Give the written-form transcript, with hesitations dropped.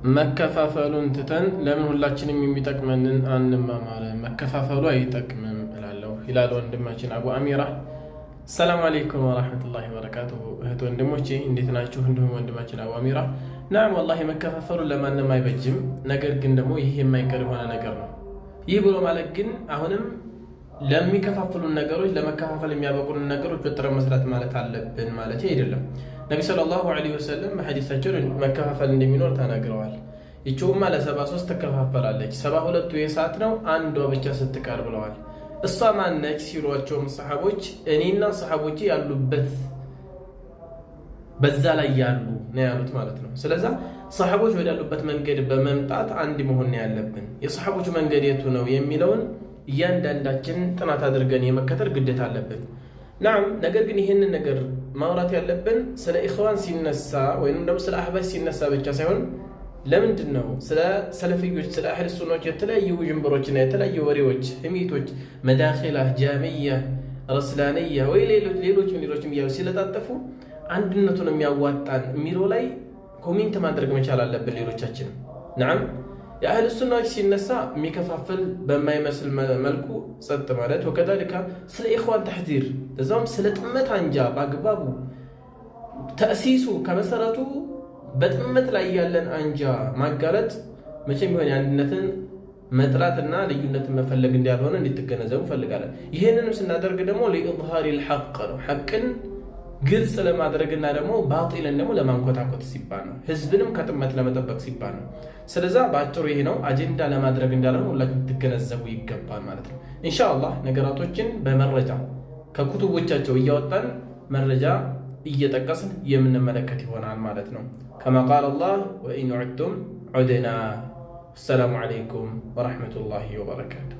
መከፋፈሉን ትተን ለምን ሁላችንም የሚጠቅመንን አንማማር? መከፋፈሉ አይጠቅምም እላለሁ ይላል ወንድማችን አቡ አሚራ። ሰላም አለይኩም ወራህመቱላሂ ወበረካቱሁ። እህት ወንድሞቼ እንዴት ናችሁ? እንዲሁም ወንድማችን አቡ አሚራ ናም ወላሂ መከፋፈሉ ለማንም አይበጅም። ነገር ግን ደግሞ ይህ የማይቀር የሆነ ነገር ነው። ይህ ብሎ ማለት ግን አሁንም ለሚከፋፍሉን ነገሮች ለመከፋፈል የሚያበቁን ነገሮች ወጥረን መስራት ማለት አለብን ማለት አይደለም። ነቢ ሰለላሁ ዐለይሂ ወሰለም በሐዲሳቸው መከፋፈል እንደሚኖር ተናግረዋል። ይቺውማ ለ73 ትከፋፈላለች፣ 72ቱ የእሳት ነው፣ አንዷ ብቻ ስትቀር ብለዋል። እሷ ማነች ሲሏቸውም ሰሐቦች እኔና ሰሐቦቼ ያሉበት በዛ ላይ ያሉ ነው ያሉት ማለት ነው። ስለዛ ሰሐቦች ወዳሉበት መንገድ በመምጣት አንድ መሆን ያለብን። የሰሐቦች መንገድ የቱ ነው የሚለውን እያንዳንዳችን ጥናት አድርገን የመከተል ግዴታ አለብን። ናም ነገር ግን ይህንን ነገር ማውራት ያለብን ስለ ኢኽዋን ሲነሳ ወይም ደግሞ ስለ አህባሽ ሲነሳ ብቻ ሳይሆን ለምንድን ነው ስለ ሰለፊዮች ስለ አህል ሱናዎች የተለያዩ ውዥንብሮችና የተለያዩ ወሬዎች፣ ህሚቶች፣ መዳኺላ፣ ጃሚያ፣ ረስላንያ ወይ ሌሎችም እያሉ ሲለጣጠፉ አንድነቱን የሚያዋጣን የሚለው ላይ ኮሜንት ማድረግ መቻል አለብን ሌሎቻችንም። ናም የአህል ሱናዎች ሲነሳ የሚከፋፍል በማይመስል መልኩ ጸጥ ማለት ወከዛሊካ ስለ ኢኽዋን ተሕዚር እዛውም ስለ ጥመት አንጃ በአግባቡ ተእሲሱ ከመሰረቱ በጥመት ላይ ያለን አንጃ ማጋለጥ መቼም ቢሆን የአንድነትን መጥራትና ልዩነትን መፈለግ እንዳልሆነ እንድትገነዘቡ ፈልጋለን። ይህንንም ስናደርግ ደግሞ ለኢዝሃሪ ልሐቅ ነው፣ ሐቅን ግልጽ ለማድረግና ደግሞ ባጢልን ደግሞ ለማንኮታኮት ሲባል ነው፣ ህዝብንም ከጥመት ለመጠበቅ ሲባል ነው። ስለዛ በአጭሩ ይሄ ነው፣ አጀንዳ ለማድረግ እንዳልሆነ ሁላችሁም ትገነዘቡ ይገባል ማለት ነው። ኢንሻአላህ ነገራቶችን በመረጃ ከኩቱቦቻቸው እያወጣን መረጃ እየጠቀስን የምንመለከት ይሆናል ማለት ነው። ከማ ቃለ አላህ ወኢን ዑድቱም ዑድና። ሰላሙ አለይኩም ወረሕመቱላሂ ወበረካቱ።